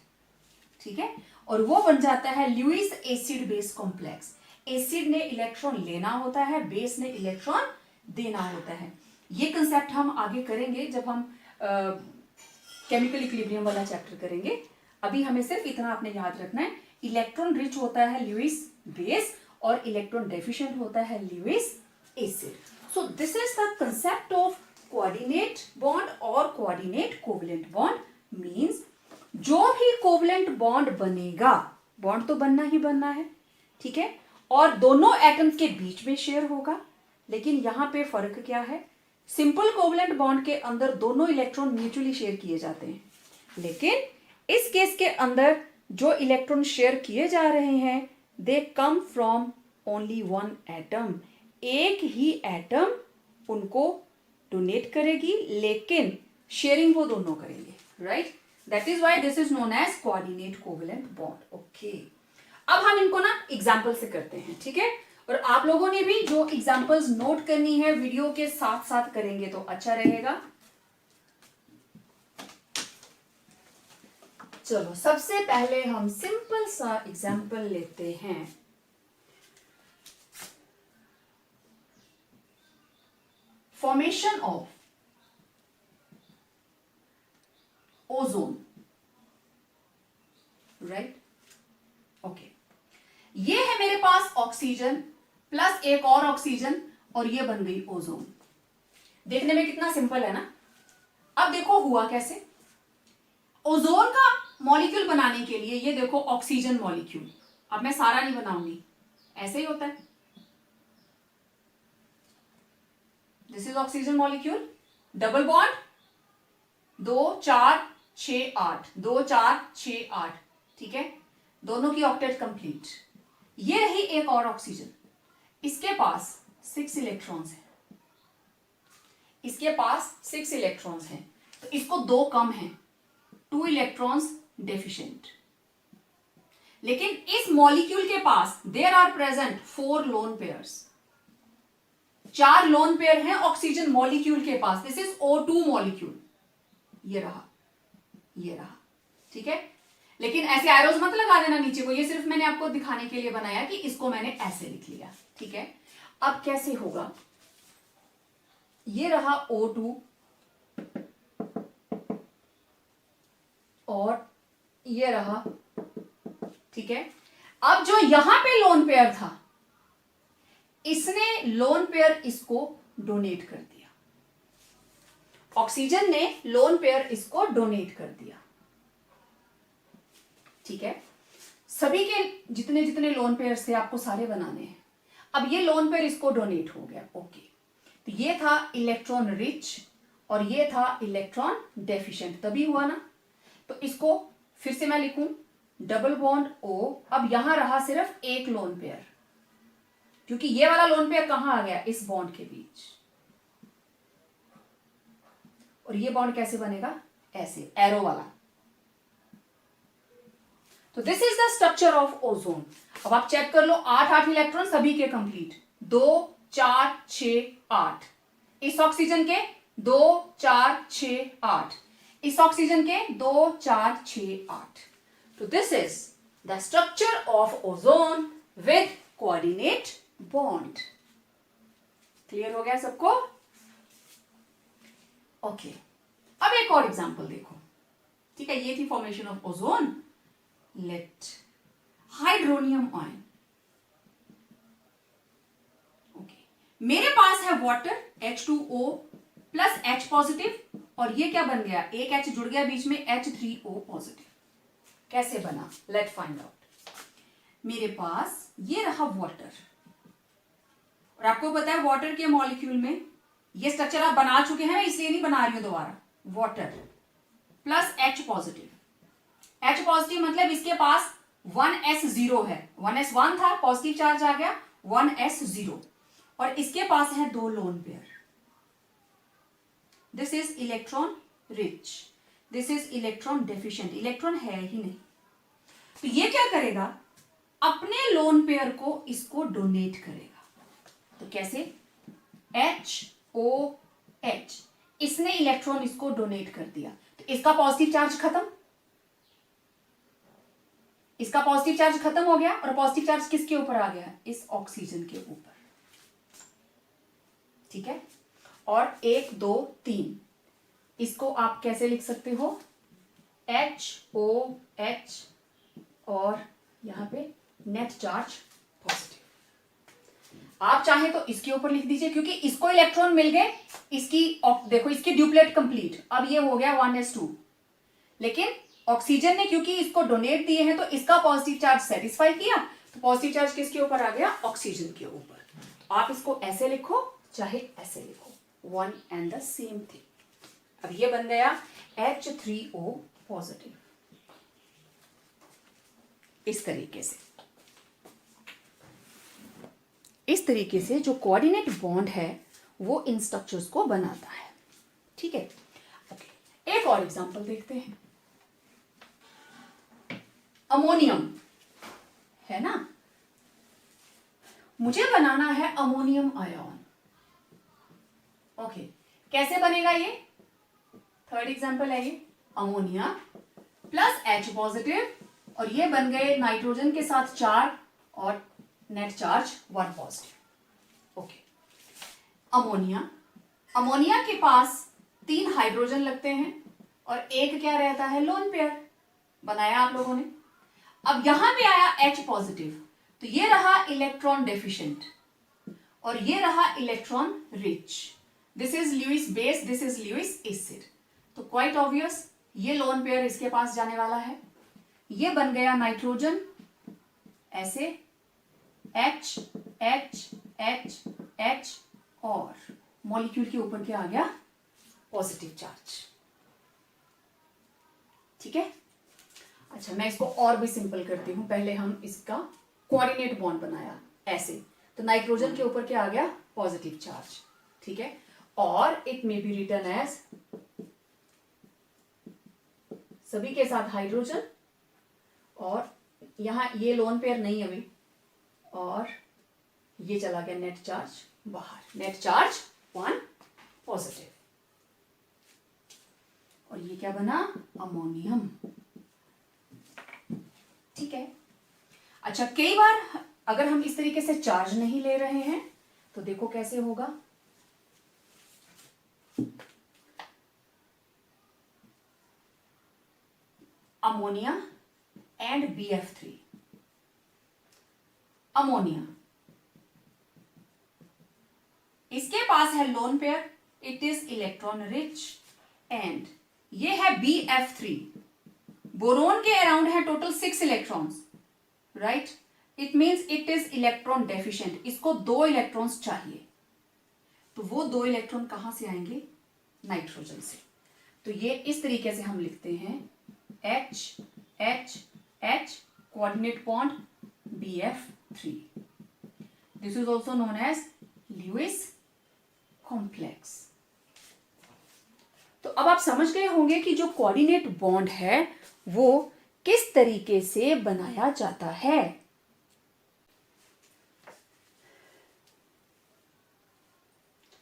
ठीक है। और वो बन जाता है Lewis acid base complex. Acid ने इलेक्ट्रॉन लेना होता है, बेस ने इलेक्ट्रॉन देना होता है। ये कंसेप्ट हम आगे करेंगे जब हम केमिकल इक्विलिब्रियम वाला चैप्टर करेंगे। अभी हमें सिर्फ इतना आपने याद रखना है, इलेक्ट्रॉन रिच होता है ल्यूइस बेस और इलेक्ट्रॉन डेफिशिएंट होता है Lewis acid. So this is the concept of coordinate bond और कोऑर्डिनेट कोवेलेंट बॉन्ड। मींस जो भी कोवेलेंट बॉन्ड बनेगा, बॉन्ड तो बनना ही बनना है, ठीक है, और दोनों एटम्स के बीच में शेयर होगा। लेकिन यहां पे फर्क क्या है, सिंपल कोवेलेंट बॉन्ड के अंदर दोनों इलेक्ट्रॉन म्यूचुअली शेयर किए जाते हैं, लेकिन इस केस के अंदर जो इलेक्ट्रॉन शेयर किए जा रहे हैं they come from only one atom. एक ही एटम उनको डोनेट करेगी, लेकिन शेयरिंग वो दोनों करेंगे, right. That is why this is known as coordinate covalent bond. Okay, अब हम इनको ना एग्जाम्पल से करते हैं, ठीक है। और आप लोगों ने भी जो एग्जाम्पल्स नोट करनी है वीडियो के साथ साथ करेंगे तो अच्छा रहेगा। चलो सबसे पहले हम सिंपल सा एग्जाम्पल लेते हैं। Formation of ozone, right. Okay, ये है मेरे पास ऑक्सीजन प्लस एक और ऑक्सीजन और ये बन गई ओजोन। देखने में कितना सिंपल है ना। अब देखो हुआ कैसे, ओजोन का मॉलिक्यूल बनाने के लिए ये देखो ऑक्सीजन मॉलिक्यूल, अब मैं सारा नहीं बनाऊंगी, ऐसे ही होता है। This is oxygen molecule, double bond 2 4 6 8, 2 4 6 8, ठीक है, दोनों की ऑक्टेट कंप्लीट। ये रही एक और ऑक्सीजन, इसके पास 6 इलेक्ट्रॉन्स हैं, इसके पास 6 इलेक्ट्रॉन्स हैं, तो इसको 2 कम हैं, 2 इलेक्ट्रॉन्स डेफिशिएंट। लेकिन इस मॉलिक्यूल के पास there are present 4 lone pairs, 4 lone pair हैं ऑक्सीजन मॉलिक्यूल के पास। दिस इज O2 मॉलिक्यूल, ये रहा, ये रहा, ठीक है। लेकिन ऐसे एरोज मत लगा देना नीचे को, ये सिर्फ मैंने आपको दिखाने के लिए बनाया कि इसको मैंने ऐसे लिख लिया, ठीक है। अब कैसे होगा, ये रहा O2 और ये रहा, ठीक है। अब जो यहां पे लोन पेयर था, इसने लोन पेयर इसको डोनेट कर दिया, ऑक्सीजन ने लोन पेयर इसको डोनेट कर दिया, ठीक है। सभी के जितने जितने लोन पेयर थे आपको सारे बनाने हैं। अब ये लोन पेयर इसको डोनेट हो गया, ओके। तो ये था इलेक्ट्रॉन रिच और ये था इलेक्ट्रॉन डेफिशिएंट, तभी हुआ ना। तो इसको फिर से मैं लिखूं, डबल बॉन्ड O, अब यहां रहा सिर्फ एक लोन पेयर, क्योंकि ये वाला लोन पेयर कहां आ गया, इस बॉन्ड के बीच। और ये बॉन्ड कैसे बनेगा, ऐसे एरो वाला। तो this is the structure of ozone. अब आप चेक कर लो, 8 इलेक्ट्रॉन सभी के कंप्लीट, 2 4 6 8, इस ऑक्सीजन के 2 4 6 8, इस ऑक्सीजन के 2 4 6 8। तो this is the structure of ozone with coordinate bond. Clear हो गया सबको? ओके, अब एक और एग्जांपल देखो, ठीक है। ये थी formation of ozone. Let hydronium ion, okay. मेरे पास है water H2O plus H positive, और ये क्या बन गया, एक H जुड़ गया बीच में, H3O पॉजिटिव। कैसे बना, लेट फाइंड आउट। मेरे पास ये रहा वाटर, और आपको पता है वाटर के मॉलिक्यूल में ये स्ट्रक्चर आप बना चुके हैं, इसलिए नहीं बना रही हूं दोबारा। Water plus H positive, H positive मतलब इसके पास 1s0 है, 1s1 था, पॉजिटिव चार्ज आ गया 1s0, और इसके पास है 2 lone pair. This is electron rich, this is electron deficient, electron है ही नहीं। तो ये क्या करेगा, अपने लोन पेयर को इसको डोनेट करेगा। तो कैसे, HOH, इसने इलेक्ट्रॉन इसको डोनेट कर दिया, तो इसका पॉजिटिव चार्ज खत्म, इसका पॉजिटिव चार्ज खत्म हो गया, और पॉजिटिव चार्ज किसके ऊपर आ गया, इस ऑक्सीजन के ऊपर, ठीक है। और 1 2 3, इसको आप कैसे लिख सकते हो, HOH, और यहां पे नेट चार्ज पॉजिटिव। आप चाहे तो इसके ऊपर लिख दीजिए, क्योंकि इसको इलेक्ट्रॉन मिल गए, इसकी देखो इसकी ड्यूप्लेट कंप्लीट, अब ये हो गया 1s2, लेकिन ऑक्सीजन ने क्योंकि इसको डोनेट दिए हैं, तो इसका पॉजिटिव चार्ज सेटिस्फाई किया, तो पॉजिटिव चार्ज किसके ऊपर आ गया, ऑक्सीजन के ऊपर। तो आप इसको ऐसे लिखो चाहे ऐसे लिखो, one and the same thing. अब ये बन गया H3O पॉजिटिव, इस तरीके से। इस तरीके से जो कोऑर्डिनेट बॉन्ड है वो इन स्ट्रक्चर्स को बनाता है, ठीक है। ओके, एक और एग्जांपल देखते हैं। अमोनियम है ना, मुझे बनाना है अमोनियम आयन। ओके, कैसे बनेगा ये, थर्ड एग्जांपल है ये, अमोनिया प्लस H पॉजिटिव, और ये बन गए नाइट्रोजन के साथ 4 और net charge 1 positive. Okay, ammonia, ammonia के पास 3 हाइड्रोजन लगते हैं और एक क्या रहता है, लोन पेयर, बनाया आप लोगों ने। अब यहां पे आया H पॉजिटिव, तो ये रहा इलेक्ट्रॉन डेफिशिएंट और ये रहा electron rich. This is Lewis base, this is Lewis acid. तो क्वाइट ऑब्वियस ये लोन पेयर इसके पास जाने वाला है। ये बन गया नाइट्रोजन ऐसे, H H H H, और मॉलिक्यूल के ऊपर क्या आ गया, पॉजिटिव चार्ज, ठीक है। अच्छा, मैं इसको और भी सिंपल करती हूं। पहले हम इसका कोऑर्डिनेट बॉन्ड बनाया ऐसे, तो नाइट्रोजन के ऊपर क्या आ गया, पॉजिटिव चार्ज, ठीक है। और it may be written as, सभी के साथ हाइड्रोजन, और यहां ये लोन पेयर नहीं अभी, और ये चला गया नेट चार्ज बाहर, नेट चार्ज 1 पॉजिटिव। और ये क्या बना, अमोनियम। ठीक है। अच्छा, कई बार अगर हम इस तरीके से चार्ज नहीं ले रहे हैं तो देखो कैसे होगा। अमोनिया एंड BF3, अमोनिया, इसके पास है lone pair, it is electron rich, and ये है BF3, बोरोन के अराउंड है total 6 electrons, right, it means it is electron deficient, इसको 2 इलेक्ट्रॉन्स चाहिए। तो वो 2 इलेक्ट्रॉन कहां से आएंगे, नाइट्रोजन से। तो ये इस तरीके से हम लिखते हैं H H H coordinate bond BF3, this is also known as Lewis complex. तो अब आप समझ गए होंगे कि जो कोऑर्डिनेट बॉन्ड है वो किस तरीके से बनाया जाता है।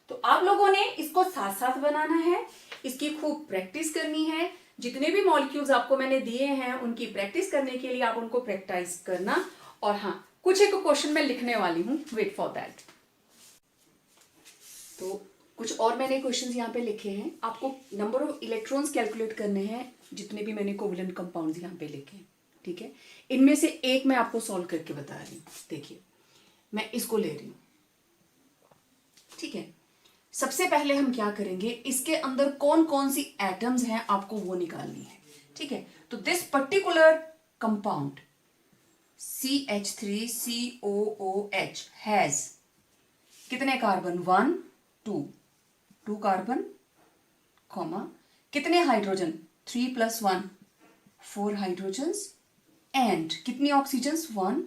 तो आप लोगों ने इसको साथ साथ बनाना है, इसकी खूब प्रैक्टिस करनी है। जितने भी मॉलिक्यूल्स आपको मैंने दिए हैं उनकी प्रैक्टिस करने के लिए आप उनको प्रैक्टिस करना। और हाँ, कुछ एक क्वेश्चन मैं लिखने वाली हूं, वेट फॉर दैट। तो कुछ और मैंने क्वेश्चंस यहाँ पे लिखे हैं, आपको नंबर ऑफ इलेक्ट्रॉन्स कैलकुलेट करने हैं जितने भी मैंने कोवलेंट कंपाउंड्स यहाँ पे लिखे हैं। ठीक है, इनमें से एक मैं आपको सॉल्व करके बता रही हूँ। देखिए, मैं इसको ले रही हूँ। ठीक है, सबसे पहले हम क्या करेंगे, इसके अंदर कौन कौन सी एटम्स हैं आपको वो निकालनी है। ठीक है, तो this particular compound CH3COOH has कितने कार्बन, 1 2 कार्बन, कॉमा कितने हाइड्रोजन, 3 + 1 4 हाइड्रोजन्स, एंड कितनी ऑक्सीजन्स, 1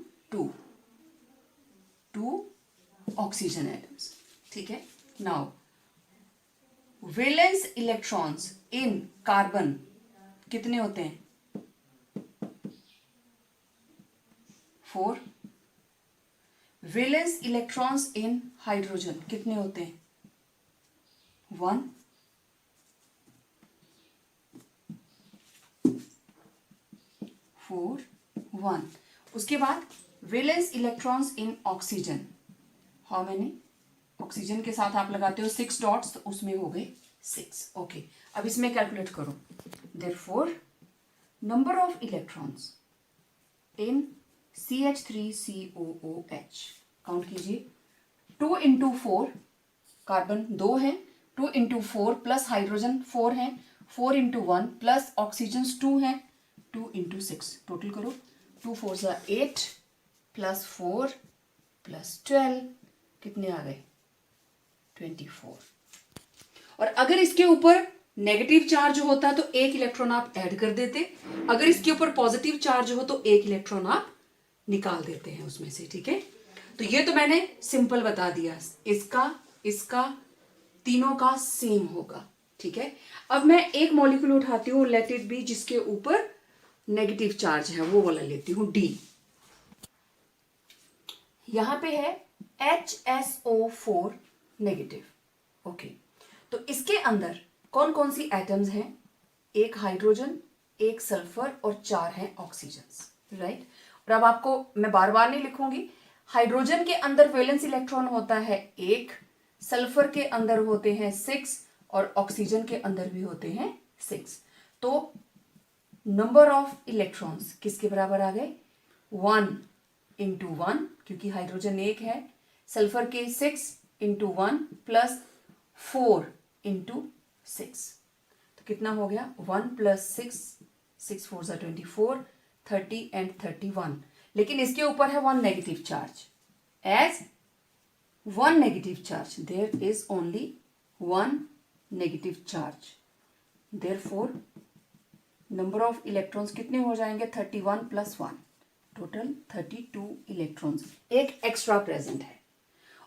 2 ऑक्सीजन एटम्स। ठीक है, now valence electrons in carbon कितने होते हैं, 4। वैलेंस इलेक्ट्रॉन्स इन हाइड्रोजन कितने होते हैं, 1। फोर 1। उसके बाद valence electrons in oxygen, how many, oxygen के साथ आप लगाते हो 6 डॉट्स, तो उसमें हो गए 6। ओके, अब इसमें कैलकुलेट करो। Therefore number of electrons in CH3COOH count कीजिए, 2 × 4, कार्बन 2 है, 2 × 4 प्लस हाइड्रोजन 4 है, 4 × 1 प्लस ऑक्सीजन 2 है, 2 × 6, टोटल करो, 2 4 = 8 + 4 + 12 कितने आ गए, 24। और अगर इसके ऊपर नेगेटिव चार्ज होता तो 1 इलेक्ट्रॉन आप ऐड कर देते, अगर इसके ऊपर पॉजिटिव चार्ज हो तो 1 इलेक्ट्रॉन आप निकाल देते हैं उसमें से। ठीक है, तो ये तो मैंने सिंपल बता दिया, इसका तीनों का सेम होगा। ठीक है, अब मैं एक मॉलिक्यूल उठाती हूँ, लेट इट बी, जिसके ऊपर नेगेटिव चार्ज है, वो वाला लेती हूँ, D। यहां पे है HSO4 नेगेटिव। ओके, तो इसके अंदर कौन कौन सी एटम्स हैं, 1 हाइड्रोजन, 1 सल्फर और 4 हैं ऑक्सीजन्स, राइट। और अब आपको मैं बार बार नहीं लिखूंगी, हाइड्रोजन के अंदर वैलेंस इलेक्ट्रॉन होता है 1, सल्फर के अंदर होते हैं 6 और ऑक्सीजन के अंदर भी होते हैं 6। तो नंबर ऑफ इलेक्ट्रॉन्स किसके बराबर आ गए, 1 × 1, क्योंकि हाइड्रोजन 1 है, सल्फर के 6 × 1 प्लस 4 × 6, तो कितना हो गया, 1 + 6, 6 4 = 24, 30 एंड 31। लेकिन इसके ऊपर है 1 negative charge, as 1 negative charge, there is only 1 negative charge, therefore number of electrons कितने हो जाएंगे, 31 + 1, टोटल 32 इलेक्ट्रॉन्स, एक एक्स्ट्रा प्रेजेंट है।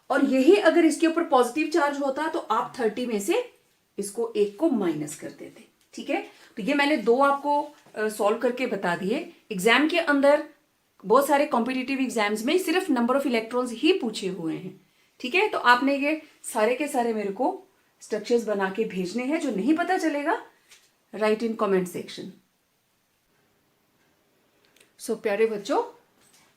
और यही अगर इसके ऊपर पॉजिटिव चार्ज होता तो आप 30 में से इसको 1 को माइनस कर देते। ठीक है, तो ये मैंने 2 आपको सॉल्व करके बता दिए। एग्जाम के अंदर बहुत सारे कॉम्पिटिटिव एग्जाम्स में सिर्फ नंबर ऑफ इलेक्ट्रॉन्स ही पूछे हुए हैं। ठीक है, तो आपने ये सारे के सारे मेरे को स्ट्रक्चर्स बना के भेजने हैं, जो नहीं पता चलेगा राइट इन कमेंट सेक्शन। सो प्यारे बच्चों,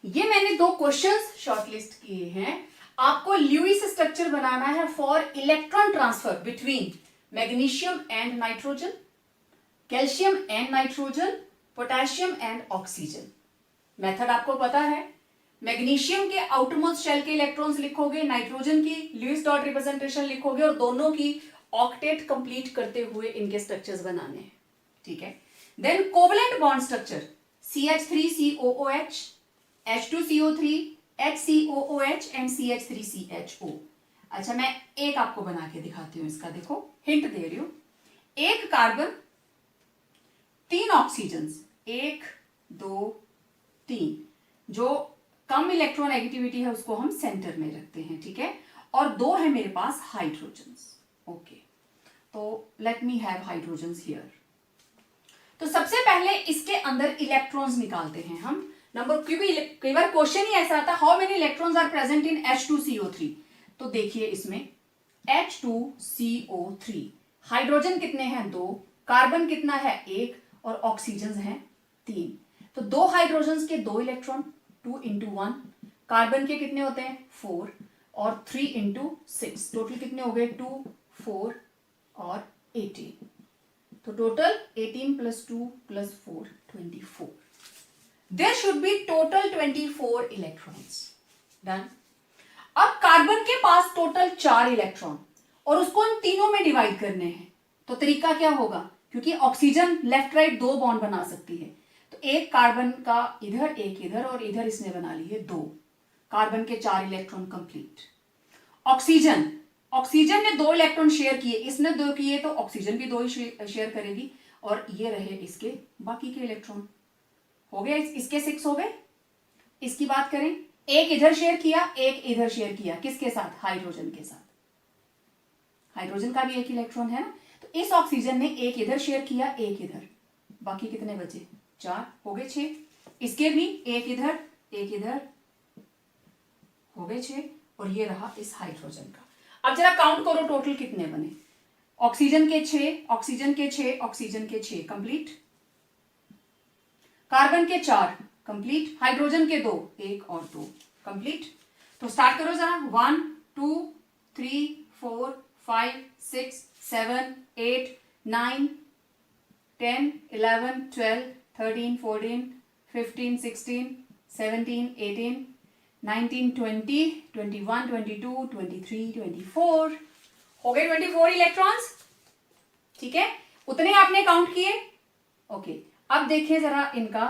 ये मैंने 2 क्वेश्चंस शॉर्टलिस्ट किए हैं। आपको ल्यूइस स्ट्रक्चर बनाना है for electron transfer between magnesium and nitrogen, calcium and nitrogen, potassium and oxygen. Method आपको पता है, मैग्नीशियम के आउटरमोस्ट शेल के इलेक्ट्रॉन्स लिखोगे, नाइट्रोजन की ल्यूइस डॉट रिप्रेजेंटेशन लिखोगे और दोनों की ऑक्टेट कंप्लीट करते हुए इनके स्ट्रक्चर्स बनाने हैं, ठीक है। Then covalent bond structure CH3COOH, H2CO3, HCOOH and CH3CHO। अच्छा, मैं एक आपको बना के दिखाती हूं इसका, देखो हिंट दे रही हूं। एक कार्बन, 3 ऑक्सीजन, 1 2 3, जो कम इलेक्ट्रॉन नेगेटिविटी है उसको हम सेंटर में रखते हैं, ठीक है। और 2 है मेरे पास हाइड्रोजन्स, ओके। तो let me have hydrogens here. तो सबसे पहले इसके अंदर इलेक्ट्रॉन्स निकालते हैं हम। नंबर, क्योंकि कई बार क्वेश्चन ही ऐसा आता है, how many electrons are present in H2CO3। तो देखिए इसमें H2CO3 हाइड्रोजन कितने हैं 2, कार्बन कितना है 1 और ऑक्सीजन है 3। तो 2 हाइड्रोजन के 2 इलेक्ट्रॉन, 2 into 1। कार्बन के कितने होते हैं 4 और 3 into 6, टोटल कितने हो गए 2 4 और 18। तो total 18 + 2 + 4 24। There should be total 24 electrons. Done. अब कार्बन के पास टोटल 4 इलेक्ट्रॉन और उसको इन तीनों में डिवाइड करने हैं। तो तरीका क्या होगा, क्योंकि ऑक्सीजन लेफ्ट राइट 2 बॉन्ड बना सकती है, तो एक कार्बन का इधर, एक इधर और इधर इसने बना लिए 2। कार्बन के 4 इलेक्ट्रॉन कंप्लीट। ऑक्सीजन ने 2 इलेक्ट्रॉन शेयर किए, इसने 2 किए, तो ऑक्सीजन भी 2 ही शेयर करेगी और ये रहे इसके बाकी के इलेक्ट्रॉन। हो गए, इसके 6 हो गए। इसकी बात करें, एक इधर शेयर किया, एक इधर शेयर किया, किसके साथ, हाइड्रोजन के साथ। हाइड्रोजन का भी 1 इलेक्ट्रॉन है ना, तो इस ऑक्सीजन ने एक इधर शेयर किया, एक इधर, बाकी कितने बचे 4, हो गए 6। इसके भी एक इधर, एक इधर, हो गए 6 और ये रहा इस हाइड्रोजन का। अब जरा काउंट करो टोटल कितने बने। ऑक्सीजन के 6, ऑक्सीजन के 6, ऑक्सीजन के 6 कंप्लीट। कार्बन के 4 कंप्लीट, हाइड्रोजन के 2, 1 और 2 कंप्लीट। तो स्टार्ट करो जरा। 1 2 3 4 5 6 7 8 9 10 11 12 13 14 15 16 17 18 19 20 21 22 23 24। हो गए 24 इलेक्ट्रॉन्स, ठीक है। उतने आपने काउंट किए, ओके। अब देखिए जरा इनका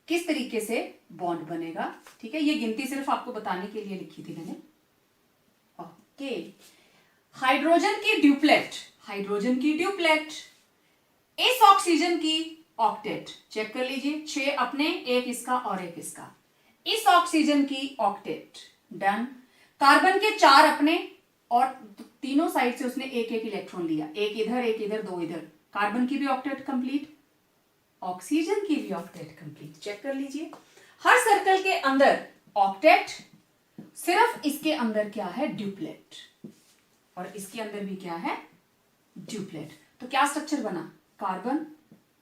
किस तरीके से बॉन्ड बनेगा, ठीक है। ये गिनती सिर्फ आपको बताने के लिए लिखी थी मैंने, ओके। हाइड्रोजन की ड्यूप्लेट, हाइड्रोजन की ड्यूप्लेट, इस ऑक्सीजन की ऑक्टेट, चेक कर लीजिए, 6 अपने, एक इसका और एक इसका। इस ऑक्सीजन की ऑक्टेट, डन। कार्बन के 4 अपने और तीनों साइड से उसने एक एक इलेक्ट्रॉन लिया, एक इधर 2 इधर। कार्बन की भी ऑक्टेट कंप्लीट, ऑक्सीजन की भी ऑक्टेट कंप्लीट। चेक कर लीजिए, हर सर्कल के अंदर ऑक्टेट, सिर्फ इसके अंदर क्या है, ड्यूप्लेट, और इसके अंदर भी क्या है, ड्यूप्लेट। तो क्या स्ट्रक्चर बना, कार्बन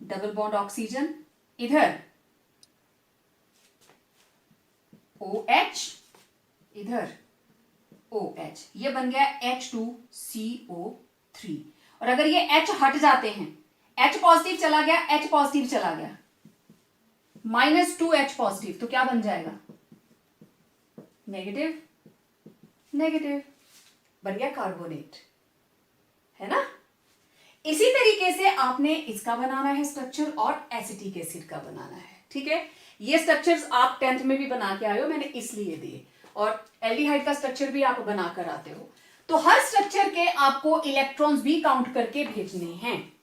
डबल बॉन्ड ऑक्सीजन, इधर OH, इधर OH, ये बन गया H2CO3। और अगर ये H हट जाते हैं, H पॉजिटिव चला गया, H पॉजिटिव चला गया, -2H पॉजिटिव, तो क्या बन जाएगा, नेगेटिव, नेगेटिव, बन गया कार्बोनेट, है ना। इसी तरीके से आपने इसका बनाना है स्ट्रक्चर और एसिटिक एसिड का बनाना है, ठीक है। ये स्ट्रक्चर्स आप 10th में भी बना के आए हो, मैंने इसलिए दिए, और एल्डिहाइड का स्ट्रक्चर भी आप बना कर आते हो। तो हर स्ट्रक्चर के आपको इलेक्ट्रॉन्स भी काउंट करके भेजने हैं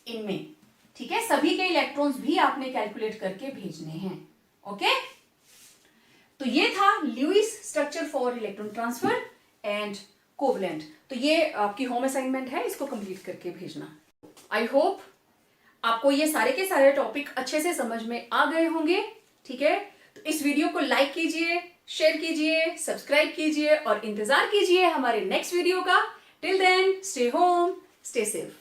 इनमें, ठीक है। सभी के इलेक्ट्रॉन्स भी आपने कैलकुलेट करके भेजने हैं, ओके। तो ये था Lewis structure for electron transfer and covalent. तो ये आपकी होम असाइनमेंट है, इसको कंप्लीट करके भेजना। आई होप आपको ये सारे के सारे टॉपिक अच्छे से समझ में आ गए होंगे, ठीक है। तो इस वीडियो को लाइक कीजिए, शेयर कीजिए, सब्सक्राइब कीजिए और इंतजार कीजिए हमारे नेक्स्ट वीडियो का। Till then, stay home, stay safe.